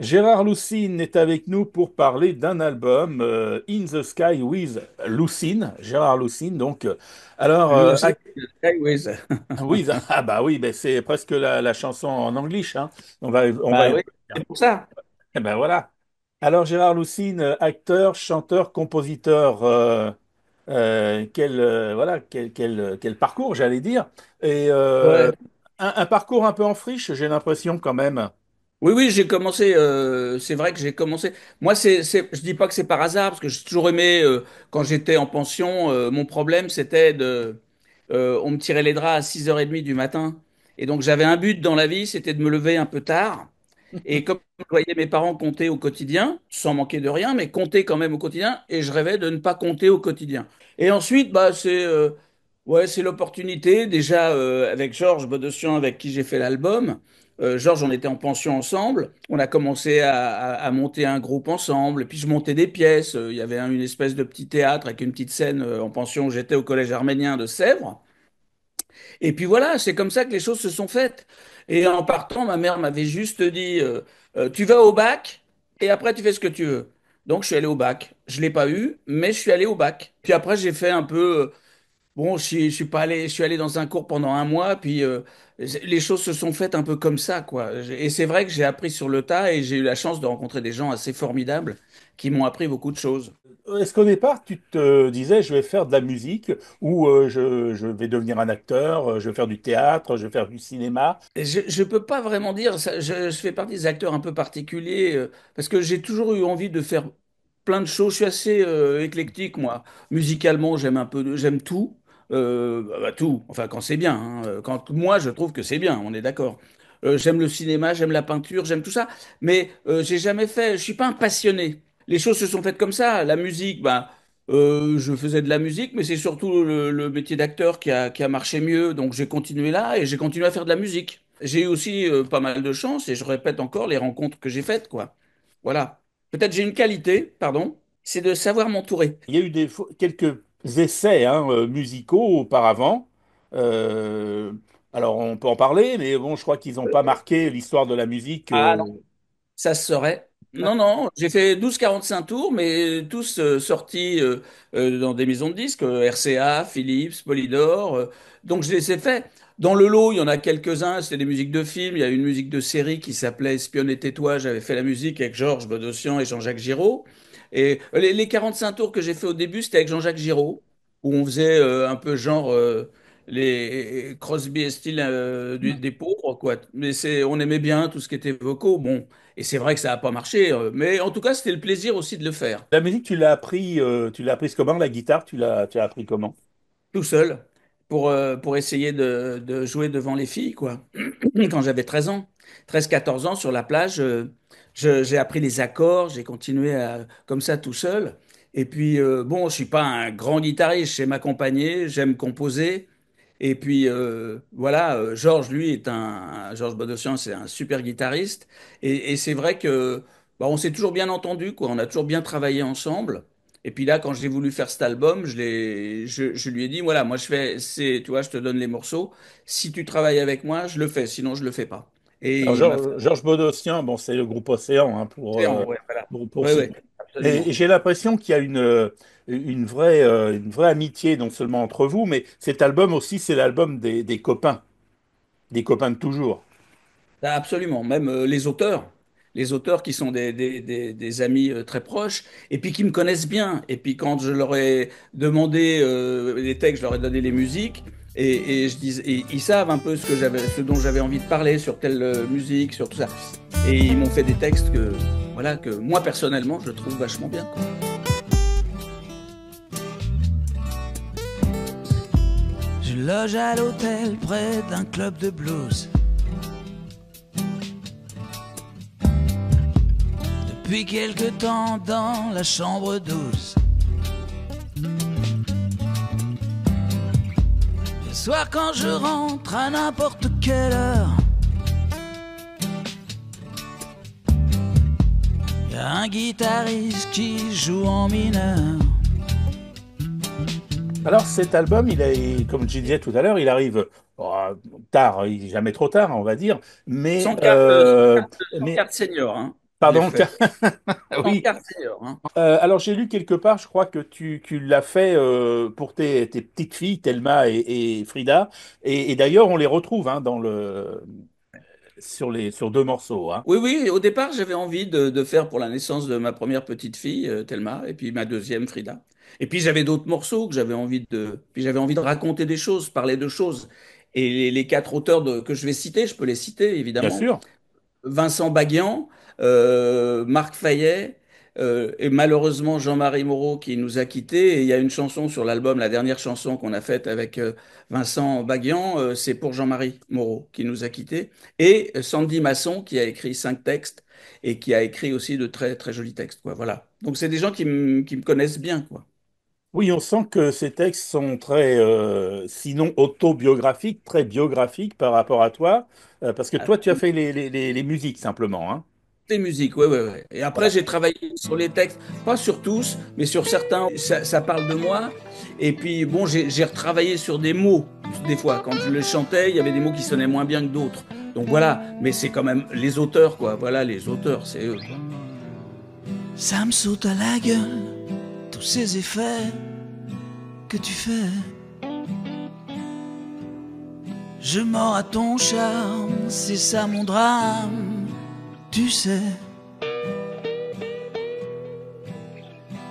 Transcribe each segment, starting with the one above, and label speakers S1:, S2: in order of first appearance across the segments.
S1: Gérard Lucine est avec nous pour parler d'un album, In the Sky with Lucine, Gérard Lucine. Donc, alors,
S2: Lucy Skyways.
S1: oui, ah bah oui, ben c'est presque la chanson en anglais, hein. On va,
S2: Bah oui, c'est pour ça.
S1: eh ben voilà. Alors, Gérard Lucine, acteur, chanteur, compositeur, voilà, quel parcours, j'allais dire. Et
S2: Ouais.
S1: un parcours un peu en friche, j'ai l'impression quand même.
S2: Oui, oui, j'ai commencé. C'est vrai que j'ai commencé. Moi, je dis pas que c'est par hasard, parce que j'ai toujours aimé. Quand j'étais en pension, mon problème, c'était on me tirait les draps à 6h30 du matin. Et donc, j'avais un but dans la vie, c'était de me lever un peu tard. Et comme je voyais mes parents compter au quotidien, sans manquer de rien, mais compter quand même au quotidien, et je rêvais de ne pas compter au quotidien. Et ensuite, bah, ouais, c'est l'opportunité. Déjà, avec Georges Bodossian, avec qui j'ai fait l'album. Georges, on était en pension ensemble. On a commencé à monter un groupe ensemble. Et puis, je montais des pièces. Il y avait une espèce de petit théâtre avec une petite scène en pension où j'étais au collège arménien de Sèvres. Et puis voilà, c'est comme ça que les choses se sont faites. Et en partant, ma mère m'avait juste dit, tu vas au bac et après tu fais ce que tu veux. Donc je suis allé au bac. Je l'ai pas eu, mais je suis allé au bac. Puis après j'ai fait un peu, bon, je suis pas allé, je suis allé dans un cours pendant un mois. Puis les choses se sont faites un peu comme ça, quoi. Et c'est vrai que j'ai appris sur le tas et j'ai eu la chance de rencontrer des gens assez formidables qui m'ont appris beaucoup de choses.
S1: Est-ce qu'au départ, tu te disais, je vais faire de la musique ou je vais devenir un acteur, je vais faire du théâtre, je vais faire du cinéma?
S2: Et je peux pas vraiment dire, je fais partie des acteurs un peu particuliers parce que j'ai toujours eu envie de faire plein de choses. Je suis assez éclectique, moi. Musicalement, j'aime tout. Tout, enfin quand c'est bien, hein. Quand moi je trouve que c'est bien, on est d'accord. J'aime le cinéma, j'aime la peinture, j'aime tout ça, mais j'ai jamais fait, je suis pas un passionné. Les choses se sont faites comme ça. La musique, bah, je faisais de la musique, mais c'est surtout le métier d'acteur qui a marché mieux, donc j'ai continué là et j'ai continué à faire de la musique. J'ai eu aussi pas mal de chance et je répète encore les rencontres que j'ai faites, quoi. Voilà. Peut-être j'ai une qualité, pardon, c'est de savoir m'entourer.
S1: Il y a eu quelques essais hein, musicaux auparavant. Euh, alors, on peut en parler, mais bon, je crois qu'ils n'ont pas marqué l'histoire de la musique.
S2: Ah non, ça se saurait. Non, non, j'ai fait 12-45 tours, mais tous sortis dans des maisons de disques, RCA, Philips, Polydor. Donc je les ai faits. Dans le lot, il y en a quelques-uns, c'était des musiques de films. Il y a une musique de série qui s'appelait Espionne et tais-toi. J'avais fait la musique avec Georges Bodossian et Jean-Jacques Giraud. Et les 45 tours que j'ai fait au début, c'était avec Jean-Jacques Giraud, où on faisait un peu genre les Crosby et Stills des pauvres, quoi. Mais on aimait bien tout ce qui était vocaux. Bon. Et c'est vrai que ça n'a pas marché, mais en tout cas, c'était le plaisir aussi de le faire,
S1: La musique, tu l'as apprise comment? La guitare, tu l'as appris comment?
S2: tout seul, pour essayer de jouer devant les filles, quoi. Quand j'avais 13 ans, 13-14 ans, sur la plage, j'ai appris les accords, j'ai continué comme ça tout seul. Et puis, bon, je suis pas un grand guitariste, je sais m'accompagner, j'aime composer. Et puis voilà, Georges, lui, Georges Bodossian, c'est un super guitariste. Et c'est vrai que bah, on s'est toujours bien entendu, quoi. On a toujours bien travaillé ensemble. Et puis là, quand j'ai voulu faire cet album, je lui ai dit, voilà, moi je fais, tu vois, je te donne les morceaux. Si tu travailles avec moi, je le fais. Sinon, je le fais pas.
S1: Alors,
S2: Et il m'a fait
S1: Georges Bodossian, bon, c'est le groupe Océan hein,
S2: ouais, voilà.
S1: pour
S2: Oui, oui,
S1: citer. Et
S2: absolument.
S1: j'ai l'impression qu'il y a une vraie amitié, non seulement entre vous, mais cet album aussi, c'est l'album des copains de toujours.
S2: Ah, absolument, même les auteurs qui sont des amis très proches, et puis qui me connaissent bien. Et puis quand je leur ai demandé les textes, je leur ai donné les musiques, et ils savent un peu ce dont j'avais envie de parler sur telle musique, sur tout ça. Et ils m'ont fait des textes voilà, que moi personnellement, je trouve vachement bien, quoi.
S3: Je loge à l'hôtel près d'un club de blues. Depuis quelque temps dans la chambre douce. Le soir quand je rentre à n'importe quelle heure, y a un guitariste qui joue en mineur.
S1: Alors cet album, comme je disais tout à l'heure, il arrive tard, il est jamais trop tard, on va dire, mais,
S2: 104, 104,
S1: mais
S2: 104 seniors, hein. je l'ai
S1: Pardon.
S2: fait. En
S1: Oui.
S2: quartier, hein.
S1: Alors j'ai lu quelque part, je crois que tu l'as fait pour tes petites filles, Thelma et Frida. Et d'ailleurs, on les retrouve hein, sur deux morceaux. Hein.
S2: Oui, oui, au départ, j'avais envie de faire pour la naissance de ma première petite fille, Thelma, et puis ma deuxième, Frida. Et puis j'avais d'autres morceaux que j'avais envie de... Puis j'avais envie de raconter des choses, parler de choses. Et les quatre auteurs que je vais citer, je peux les citer,
S1: Bien
S2: évidemment.
S1: sûr.
S2: Vincent Baguian, Marc Fayet, et malheureusement Jean-Marie Moreau qui nous a quittés. Et il y a une chanson sur l'album, la dernière chanson qu'on a faite avec Vincent Baguian, c'est pour Jean-Marie Moreau qui nous a quittés. Et Sandy Masson qui a écrit 5 textes et qui a écrit aussi de très très jolis textes, quoi. Voilà. Donc c'est des gens qui me connaissent bien, quoi.
S1: Oui, on sent que ces textes sont très, sinon autobiographiques, très biographiques par rapport à toi, parce que toi, tu as fait les musiques simplement. Hein.
S2: Les musiques, ouais, ouais, ouais. Et après,
S1: Voilà.
S2: j'ai travaillé sur les textes, pas sur tous, mais sur certains, ça parle de moi. Et puis, bon, j'ai retravaillé sur des mots, des fois. Quand je les chantais, il y avait des mots qui sonnaient moins bien que d'autres. Donc voilà, mais c'est quand même les auteurs, quoi. Voilà, les auteurs, c'est eux, quoi.
S3: Ça me saute à la gueule, tous ces effets que tu fais. Je mords à ton charme, c'est ça mon drame, tu sais.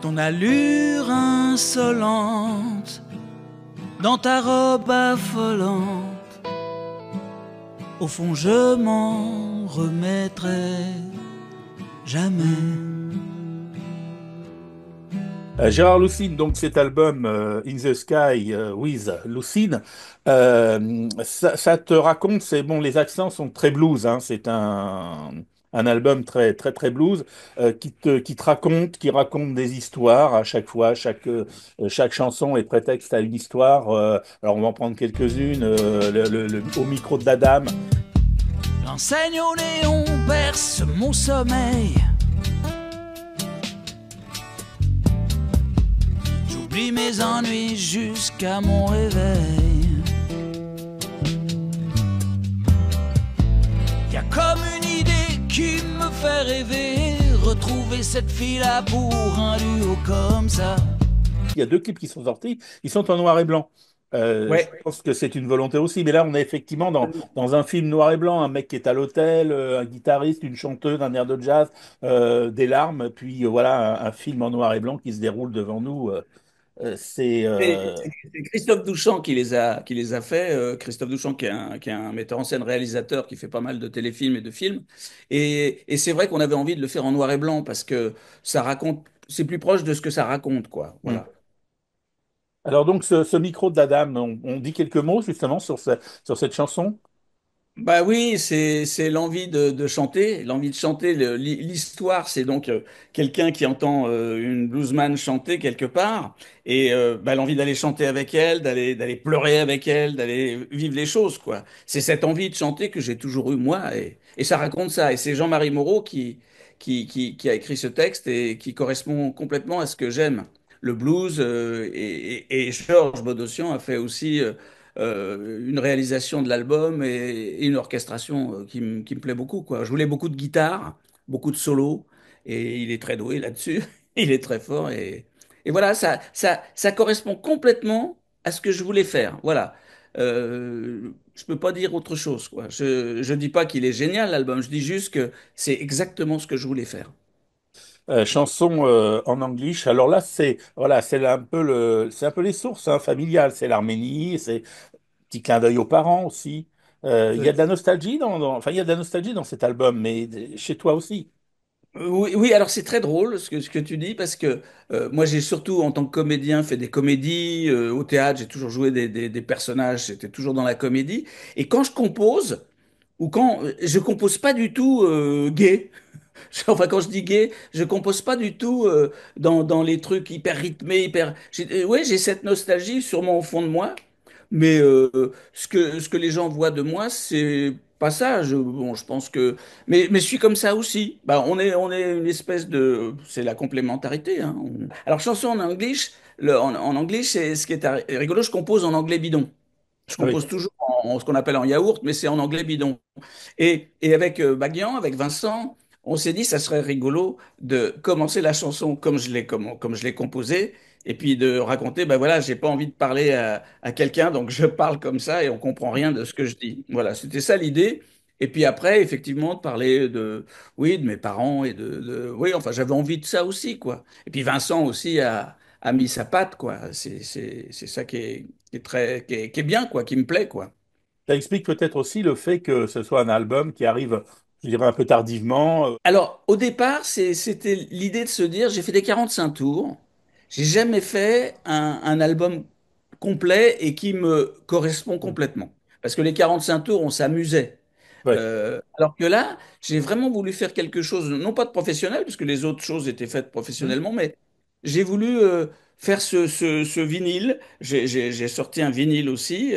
S3: Ton allure insolente, dans ta robe affolante, au fond je m'en remettrai jamais.
S1: Gérard Lucine, donc cet album In the Sky with Lucine, ça te raconte, c'est bon, les accents sont très blues, hein, c'est un album très très très blues qui te raconte, qui raconte des histoires à chaque fois, chaque chanson est prétexte à une histoire. Alors on va en prendre quelques-unes. Au micro de Dadam.
S3: L'enseigne au néon berce mon sommeil. J'oublie mes ennuis jusqu'à mon réveil. Y a comme une idée qui me fait rêver, retrouver cette fille-là pour un duo comme ça.
S1: Il y a deux clips qui sont sortis, ils sont en noir et blanc. Je
S2: Ouais.
S1: pense que c'est une volonté aussi, mais là on est effectivement dans un film noir et blanc, un mec qui est à l'hôtel, un guitariste, une chanteuse, un air de jazz, des larmes, puis voilà un film en noir et blanc qui se déroule devant nous. C'est
S2: C'est Christophe Douchan qui les a fait. Christophe Douchan, qui est un metteur en scène, réalisateur, qui fait pas mal de téléfilms et de films. Et c'est vrai qu'on avait envie de le faire en noir et blanc parce que ça raconte, c'est plus proche de ce que ça raconte, quoi.
S1: Hmm.
S2: Voilà.
S1: Alors donc ce micro de Dadam, on dit quelques mots justement sur cette chanson.
S2: Bah oui, c'est l'envie de chanter, l'envie de chanter. L'histoire, c'est donc quelqu'un qui entend une bluesman chanter quelque part et bah, l'envie d'aller chanter avec elle, d'aller pleurer avec elle, d'aller vivre les choses, quoi. C'est cette envie de chanter que j'ai toujours eu moi et ça raconte ça. Et c'est Jean-Marie Moreau qui a écrit ce texte et qui correspond complètement à ce que j'aime. Le blues et Georges Bodossian a fait aussi une réalisation de l'album et une orchestration qui me plaît beaucoup, quoi. Je voulais beaucoup de guitare, beaucoup de solos, et il est très doué là-dessus. Il est très fort et voilà, ça correspond complètement à ce que je voulais faire. Voilà. Je peux pas dire autre chose, quoi. Je dis pas qu'il est génial l'album, je dis juste que c'est exactement ce que je voulais faire.
S1: Chanson en English. Alors là, c'est voilà, c'est un peu les sources hein, familiales. C'est l'Arménie, c'est petit clin d'œil aux parents aussi. Il y a de la nostalgie enfin, il y a de la nostalgie dans cet album, mais chez toi aussi.
S2: Oui, oui, alors c'est très drôle ce que tu dis parce que moi j'ai surtout en tant que comédien fait des comédies au théâtre, j'ai toujours joué des personnages, j'étais toujours dans la comédie et quand je compose ou quand je compose pas du tout gay, enfin quand je dis gay, je compose pas du tout dans les trucs hyper rythmés, ouais, j'ai cette nostalgie sûrement au fond de moi, mais ce que les gens voient de moi, c'est pas ça. Bon, je pense que, mais je suis comme ça aussi. Bah, on est une espèce de, c'est la complémentarité, hein. Alors chanson en anglais, en anglais, c'est ce qui est rigolo. Je compose en anglais bidon. Je
S1: Oui.
S2: compose toujours en ce qu'on appelle en yaourt, mais c'est en anglais bidon. Et avec Baguian, avec Vincent, on s'est dit ça serait rigolo de commencer la chanson comme je l'ai composée, et puis de raconter, ben voilà, j'ai pas envie de parler à quelqu'un, donc je parle comme ça et on comprend rien de ce que je dis. Voilà, c'était ça l'idée. Et puis après, effectivement, de parler oui, de mes parents et oui, enfin, j'avais envie de ça aussi, quoi. Et puis Vincent aussi a mis sa patte, quoi. C'est ça qui est bien, quoi, qui me plaît, quoi.
S1: Ça explique peut-être aussi le fait que ce soit un album qui arrive, je dirais, un peu tardivement.
S2: Alors, au départ, c'était l'idée de se dire, j'ai fait des 45 tours, j'ai jamais fait un album complet et qui me correspond complètement. Parce que les 45 tours, on s'amusait.
S1: Ouais.
S2: Alors que là, j'ai vraiment voulu faire quelque chose, non pas de professionnel, puisque les autres choses étaient faites
S1: Hmm.
S2: professionnellement, mais j'ai voulu faire ce vinyle. J'ai sorti un vinyle aussi,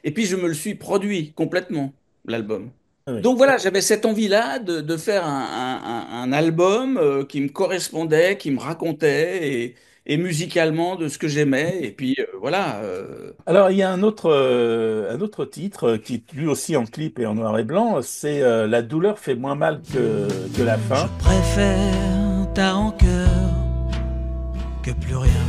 S2: et puis je me le suis produit complètement, l'album.
S1: Oui.
S2: Donc voilà, j'avais cette envie-là de faire un album qui me correspondait, qui me racontait, et musicalement de ce que j'aimais. Et puis voilà.
S1: Alors, il y a un autre titre qui est lui aussi en clip et en noir et blanc, c'est La douleur fait moins mal que la
S3: Je
S1: faim.
S3: préfère ta rancœur que plus rien.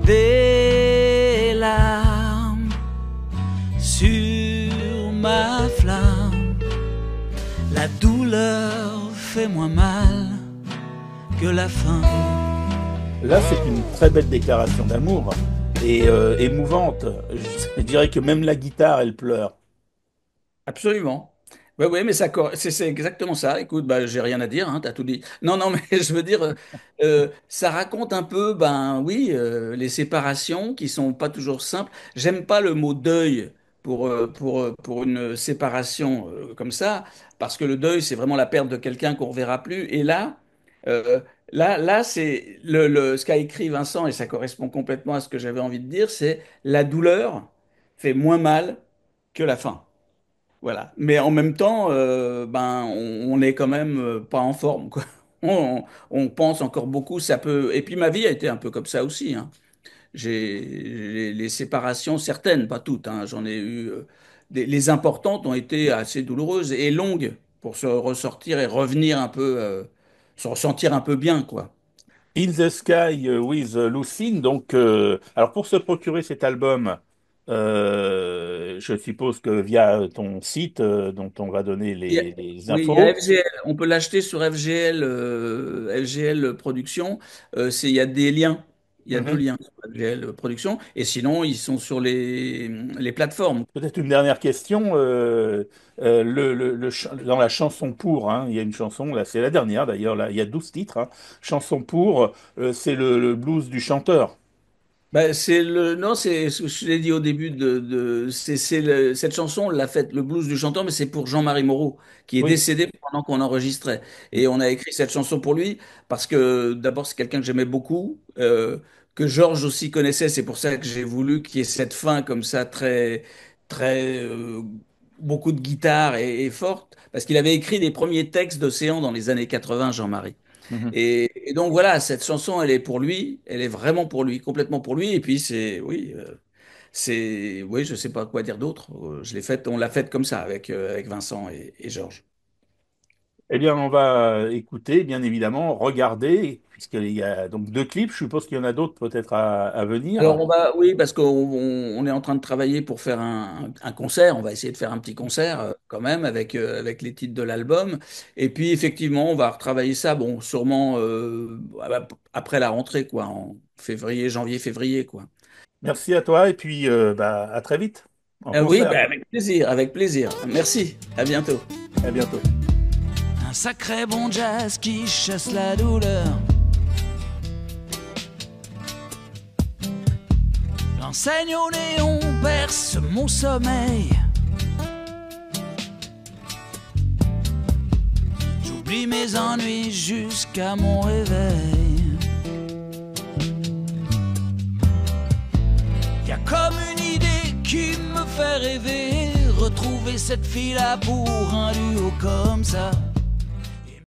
S3: Des larmes sur ma flamme. La douleur fait moins mal que la faim.
S1: Là, c'est une très belle déclaration d'amour et émouvante. Je dirais que même la guitare, elle pleure.
S2: Absolument. Oui, oui, mais c'est exactement ça. Écoute, bah, j'ai rien à dire, hein, t'as tout dit. Non, non, mais je veux dire, ça raconte un peu, ben oui, les séparations qui sont pas toujours simples. J'aime pas le mot deuil pour une séparation comme ça, parce que le deuil, c'est vraiment la perte de quelqu'un qu'on reverra plus. Et euh, là, c'est ce qu'a écrit Vincent, et ça correspond complètement à ce que j'avais envie de dire, c'est la douleur fait moins mal que la faim. Voilà. Mais en même temps, ben, on est quand même pas en forme, quoi. On pense encore beaucoup, ça peut. Et puis ma vie a été un peu comme ça aussi, hein. J'ai les séparations, certaines, pas toutes, hein. J'en ai eu. Les importantes ont été assez douloureuses et longues pour se ressortir et revenir un peu, se ressentir un peu bien, quoi.
S1: In the Sky with Lucine. Donc, alors pour se procurer cet album, je suppose que via ton site, dont on va donner
S2: Il y a-
S1: les
S2: Oui, il y a
S1: infos.
S2: FGL. On peut l'acheter sur FGL Production. Il y a des liens. Il y a deux
S1: Mhm.
S2: liens sur FGL Production. Et sinon, ils sont sur les plateformes.
S1: Peut-être une dernière question. Dans la chanson pour, hein, il y a une chanson, là, c'est la dernière d'ailleurs, là, il y a 12 titres. Hein. Chanson pour, c'est le blues du chanteur.
S2: Bah, non, c'est ce que je l'ai dit au début cette chanson, on l'a faite, le blues du chanteur, mais c'est pour Jean-Marie Moreau, qui est
S1: Oui.
S2: décédé pendant qu'on enregistrait. Et on a écrit cette chanson pour lui parce que d'abord, c'est quelqu'un que j'aimais beaucoup, que Georges aussi connaissait. C'est pour ça que j'ai voulu qu'il y ait cette fin comme ça, très, beaucoup de guitare et forte, parce qu'il avait écrit les premiers textes d'Océan dans les années 80, Jean-Marie.
S1: Mhm.
S2: Et donc voilà, cette chanson, elle est pour lui, elle est vraiment pour lui, complètement pour lui. Et puis oui, je sais pas quoi dire d'autre. On l'a faite comme ça avec Vincent et Georges.
S1: Eh bien, on va écouter, bien évidemment, regarder, puisqu'il y a donc deux clips. Je suppose qu'il y en a d'autres peut-être à venir.
S2: Alors oui, parce qu'on est en train de travailler pour faire un concert. On va essayer de faire un petit concert quand même avec les titres de l'album. Et puis effectivement, on va retravailler ça. Bon, sûrement après la rentrée, quoi, en février, janvier, février, quoi.
S1: Merci à toi et puis bah, à très vite en
S2: Oui,
S1: concert.
S2: bah, avec plaisir, avec plaisir. Merci, à bientôt.
S1: À bientôt.
S3: Un sacré bon jazz qui chasse la douleur. L'enseigne au néon berce mon sommeil. J'oublie mes ennuis jusqu'à mon réveil. Y a comme une idée qui me fait rêver, retrouver cette fille-là pour un duo comme ça.